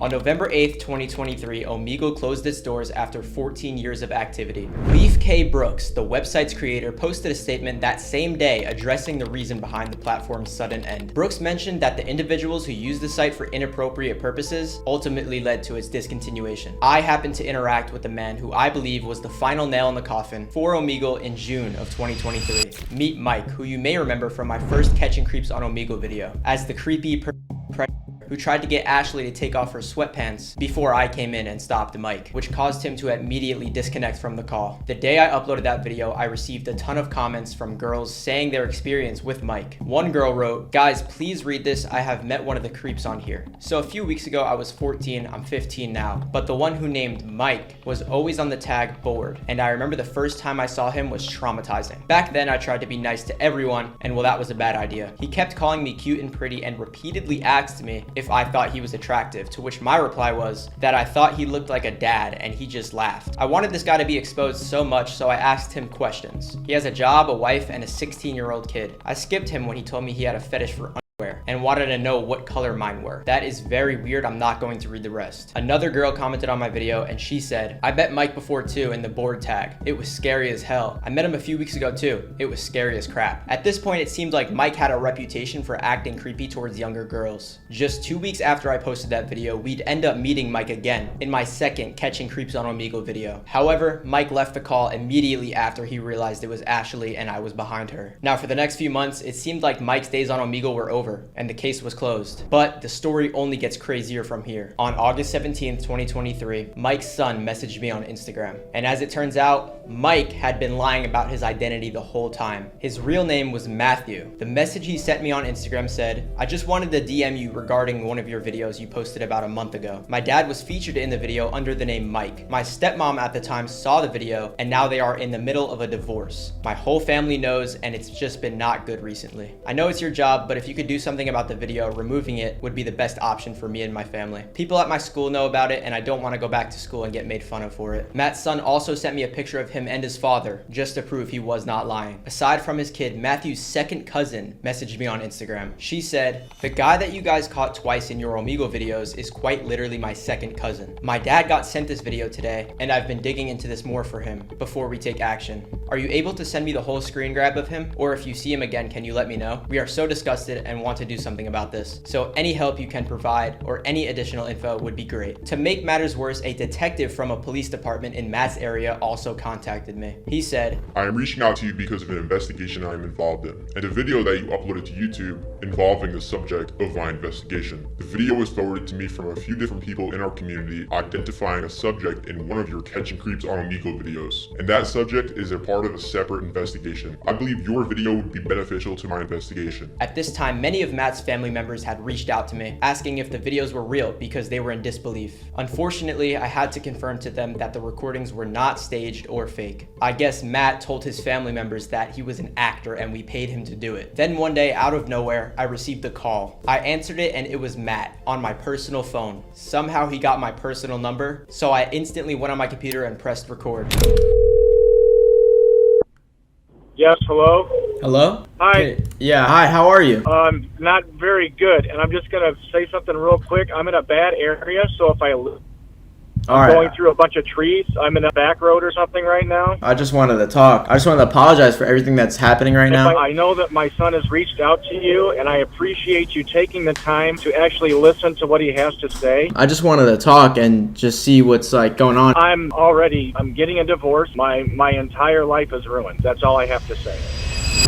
On November 8th, 2023, Omegle closed its doors after 14 years of activity. Leif K. Brooks, the website's creator, posted a statement that same day addressing the reason behind the platform's sudden end. Brooks mentioned that the individuals who used the site for inappropriate purposes ultimately led to its discontinuation. I happened to interact with the man who I believe was the final nail in the coffin for Omegle in June of 2023. Meet Mike, who you may remember from my first Catching Creeps on Omegle video, as the creepy who tried to get Ashley to take off her sweatpants before I came in and stopped Mike, which caused him to immediately disconnect from the call. The day I uploaded that video, I received a ton of comments from girls saying their experience with Mike. One girl wrote, "Guys, please read this. I have met one of the creeps on here. So a few weeks ago, I was 14, I'm 15 now, but the one who named Mike was always on the tag board, and I remember the first time I saw him was traumatizing. Back then, I tried to be nice to everyone, and well, that was a bad idea. He kept calling me cute and pretty and repeatedly asked me if I thought he was attractive, to which my reply was that I thought he looked like a dad, and he just laughed. I wanted this guy to be exposed so much, so I asked him questions. He has a job, a wife, and a 16-year-old kid. I skipped him when he told me he had a fetish for and wanted to know what color mine were. That is very weird. I'm not going to read the rest." Another girl commented on my video and she said, "I met Mike before too in the board tag. It was scary as hell. I met him a few weeks ago too. It was scary as crap." At this point, it seemed like Mike had a reputation for acting creepy towards younger girls. Just 2 weeks after I posted that video, we'd end up meeting Mike again in my second Catching Creeps on Omegle video. However, Mike left the call immediately after he realized it was Ashley and I was behind her. Now, for the next few months, it seemed like Mike's days on Omegle were over and the case was closed. But the story only gets crazier from here. On August 17th, 2023, Mike's son messaged me on Instagram. And as it turns out, Mike had been lying about his identity the whole time. His real name was Matthew. The message he sent me on Instagram said, "I just wanted to DM you regarding one of your videos you posted about a month ago. My dad was featured in the video under the name Mike. My stepmom at the time saw the video and now they are in the middle of a divorce. My whole family knows and it's just been not good recently. I know it's your job, but if you could do something about the video, removing it would be the best option for me and my family. People at my school know about it and I don't want to go back to school and get made fun of for it." Matt's son also sent me a picture of him and his father just to prove he was not lying. Aside from his kid, Matthew's second cousin messaged me on Instagram. She said, "The guy that you guys caught twice in your Omegle videos is quite literally my second cousin. My dad got sent this video today and I've been digging into this more for him before we take action. Are you able to send me the whole screen grab of him? Or if you see him again, can you let me know? We are so disgusted and want to do something about this. So any help you can provide or any additional info would be great." To make matters worse, a detective from a police department in Matt's area also contacted me. He said, "I am reaching out to you because of an investigation I am involved in, and a video that you uploaded to YouTube involving the subject of my investigation. The video was forwarded to me from a few different people in our community identifying a subject in one of your Catching Creeps on Omegle videos, and that subject is a part of a separate investigation. I believe your video would be beneficial to my investigation." At this time, many of Matt's family members had reached out to me asking if the videos were real because they were in disbelief. Unfortunately, I had to confirm to them that the recordings were not staged or fake. I guess Matt told his family members that he was an actor and we paid him to do it. Then one day, out of nowhere, I received a call. I answered it and it was Matt on my personal phone. Somehow he got my personal number, so I instantly went on my computer and pressed record. Yes, hello? Hello? Hi. Hey, yeah, hi, how are you? Not very good, and I'm just going to say something real quick. I'm in a bad area, so if I'm going through a bunch of trees. I'm in a back road or something right now. I just wanted to talk. I just wanted to apologize for everything that's happening right now. I know that my son has reached out to you, and I appreciate you taking the time to actually listen to what he has to say. I just wanted to talk and just see what's going on. I'm getting a divorce. My entire life is ruined. That's all I have to say.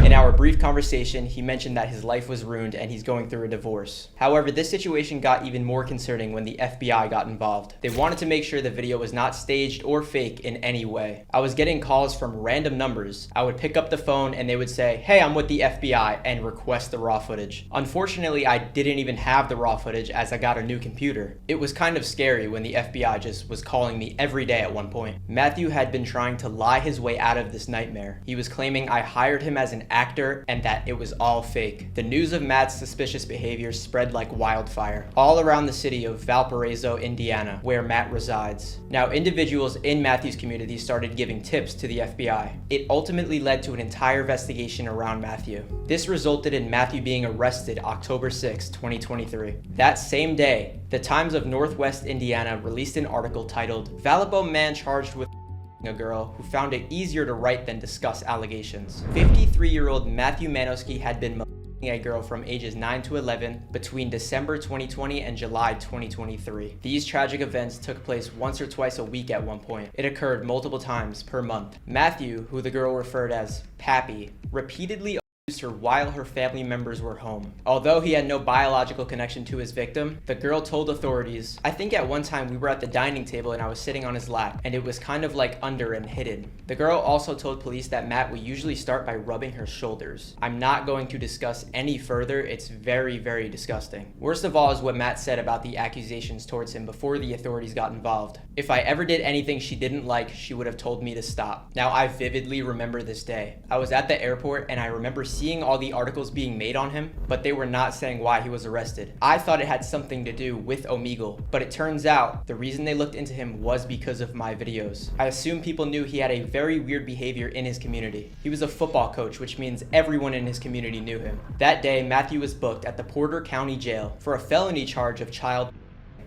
In our brief conversation, he mentioned that his life was ruined and he's going through a divorce. However, this situation got even more concerning when the FBI got involved. They wanted to make sure the video was not staged or fake in any way. I was getting calls from random numbers. I would pick up the phone and they would say, "Hey, I'm with the FBI," and request the raw footage. Unfortunately, I didn't even have the raw footage as I got a new computer. It was kind of scary when the FBI just was calling me every day at one point. Matthew had been trying to lie his way out of this nightmare. He was claiming I hired him as an an actor and that it was all fake. The news of Matt's suspicious behavior spread like wildfire all around the city of Valparaiso, Indiana, where Matt resides. Now, individuals in Matthew's community started giving tips to the FBI. It ultimately led to an entire investigation around Matthew. This resulted in Matthew being arrested October 6, 2023. That same day, the Times of Northwest Indiana released an article titled, "Valpo Man Charged with a Girl Who Found It Easier to Write Than Discuss Allegations." 53-year-old Matthew Manowski had been molesting a girl from ages 9 to 11 between December 2020 and July 2023. These tragic events took place once or twice a week at one point. It occurred multiple times per month. Matthew, who the girl referred as Pappy, repeatedly abused her while her family members were home. Although he had no biological connection to his victim, the girl told authorities, "I think at one time we were at the dining table and I was sitting on his lap, and it was kind of like under and hidden." The girl also told police that Matt would usually start by rubbing her shoulders. I'm not going to discuss any further, it's very, very disgusting. Worst of all is what Matt said about the accusations towards him before the authorities got involved. "If I ever did anything she didn't like, she would have told me to stop." Now, I vividly remember this day. I was at the airport and I remember seeing all the articles being made on him, but they were not saying why he was arrested. I thought it had something to do with Omegle, but it turns out the reason they looked into him was because of my videos. I assume people knew he had a very weird behavior in his community. He was a football coach, which means everyone in his community knew him. That day, Matthew was booked at the Porter County Jail for a felony charge of child.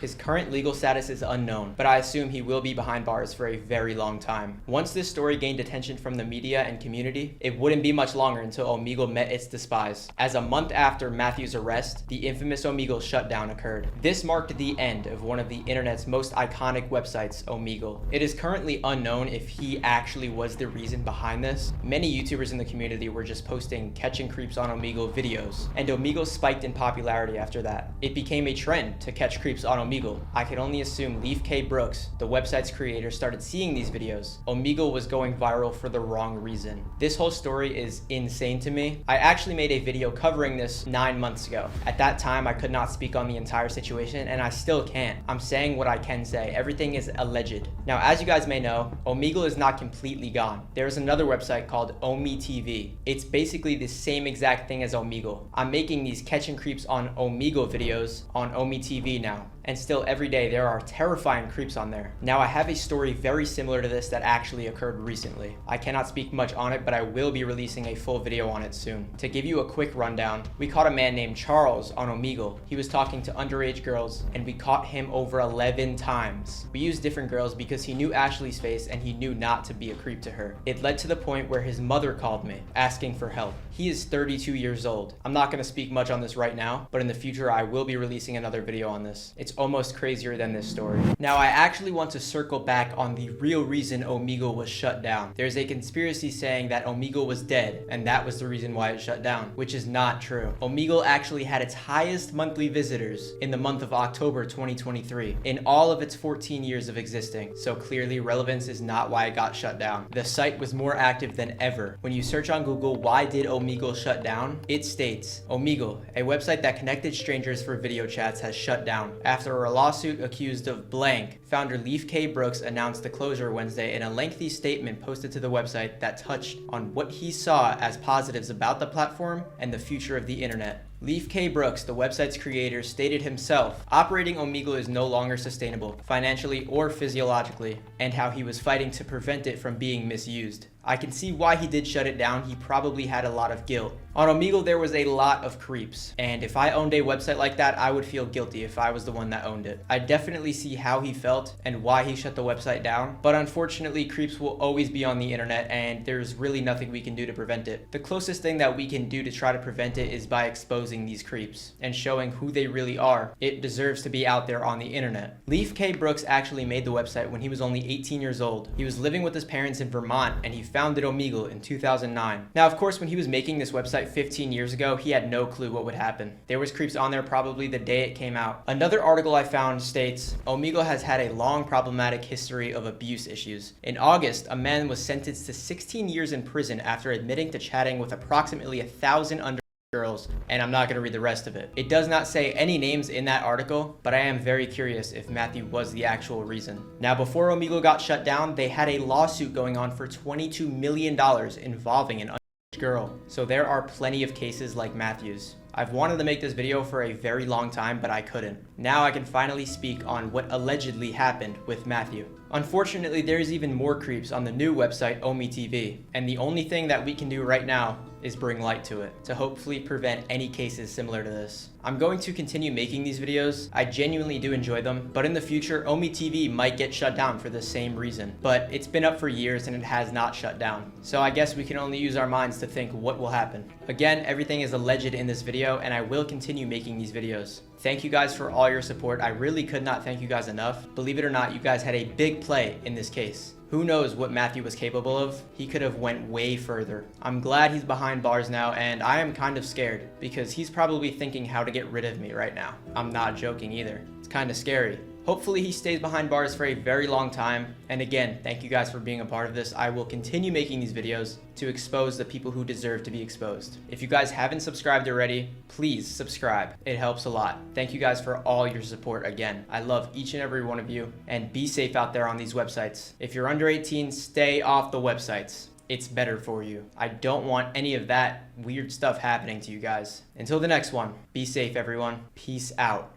His current legal status is unknown, but I assume he will be behind bars for a very long time. Once this story gained attention from the media and community, it wouldn't be much longer until Omegle met its demise. As a month after Matthew's arrest, the infamous Omegle shutdown occurred. This marked the end of one of the internet's most iconic websites, Omegle. It is currently unknown if he actually was the reason behind this. Many YouTubers in the community were just posting catching creeps on Omegle videos, and Omegle spiked in popularity after that. It became a trend to catch creeps on Omegle. I can only assume Leif K. Brooks, the website's creator, started seeing these videos. Omegle was going viral for the wrong reason. This whole story is insane to me. I actually made a video covering this 9 months ago. At that time, I could not speak on the entire situation, and I still can't. I'm saying what I can say. Everything is alleged. Now, as you guys may know, Omegle is not completely gone. There's another website called OmeTV. It's basically the same exact thing as Omegle. I'm making these catching creeps on Omegle videos on OmeTV now. And still every day there are terrifying creeps on there. Now, I have a story very similar to this that actually occurred recently. I cannot speak much on it, but I will be releasing a full video on it soon. To give you a quick rundown, we caught a man named Charles on Omegle. He was talking to underage girls, and we caught him over 11 times. We used different girls because he knew Ashley's face and he knew not to be a creep to her. It led to the point where his mother called me, asking for help. He is 32 years old. I'm not gonna speak much on this right now, but in the future I will be releasing another video on this. It's almost crazier than this story. Now, I actually want to circle back on the real reason Omegle was shut down. There's a conspiracy saying that Omegle was dead, and that was the reason why it shut down, which is not true. Omegle actually had its highest monthly visitors in the month of October 2023 in all of its 14 years of existing, so clearly relevance is not why it got shut down. The site was more active than ever. When you search on Google, why did Omegle shut down? It states, Omegle, a website that connected strangers for video chats, has shut down. After a lawsuit accused of blank, founder Leif K. Brooks announced the closure Wednesday in a lengthy statement posted to the website that touched on what he saw as positives about the platform and the future of the internet. Leif K. Brooks, the website's creator, stated himself, operating Omegle is no longer sustainable, financially or physiologically, and how he was fighting to prevent it from being misused. I can see why he did shut it down. He probably had a lot of guilt. On Omegle, there was a lot of creeps, and if I owned a website like that, I would feel guilty if I was the one that owned it. I definitely see how he felt and why he shut the website down, but unfortunately, creeps will always be on the internet, and there's really nothing we can do to prevent it. The closest thing that we can do to try to prevent it is by exposing these creeps and showing who they really are. It deserves to be out there on the internet. Leif K. Brooks actually made the website when he was only 18 years old. He was living with his parents in Vermont, and he founded Omegle in 2009. Now, of course, when he was making this website 15 years ago, he had no clue what would happen. There was creeps on there probably the day it came out. Another article I found states, Omegle has had a long problematic history of abuse issues. In August, a man was sentenced to 16 years in prison after admitting to chatting with approximately 1,000 girls, and I'm not going to read the rest of it. It does not say any names in that article, but I am very curious if Matthew was the actual reason. Now, before Omegle got shut down, they had a lawsuit going on for $22 million involving an girl. So there are plenty of cases like Matthew's. I've wanted to make this video for a very long time, but I couldn't. Now I can finally speak on what allegedly happened with Matthew. Unfortunately, there's even more creeps on the new website OmeTV, and the only thing that we can do right now is bring light to it to hopefully prevent any cases similar to this. I'm going to continue making these videos. I genuinely do enjoy them, but in the future, OmeTV might get shut down for the same reason. But it's been up for years and it has not shut down. So I guess we can only use our minds to think what will happen. Again, everything is alleged in this video, and I will continue making these videos. Thank you guys for all your support. I really could not thank you guys enough. Believe it or not, you guys had a big play in this case. Who knows what Matthew was capable of? He could have went way further. I'm glad he's behind bars now, and I am kind of scared because he's probably thinking how to get rid of me right now. I'm not joking either. It's kind of scary. Hopefully he stays behind bars for a very long time. And again, thank you guys for being a part of this. I will continue making these videos to expose the people who deserve to be exposed. If you guys haven't subscribed already, please subscribe. It helps a lot. Thank you guys for all your support again. I love each and every one of you, and be safe out there on these websites. If you're under 18, stay off the websites. It's better for you. I don't want any of that weird stuff happening to you guys. Until the next one, be safe everyone. Peace out.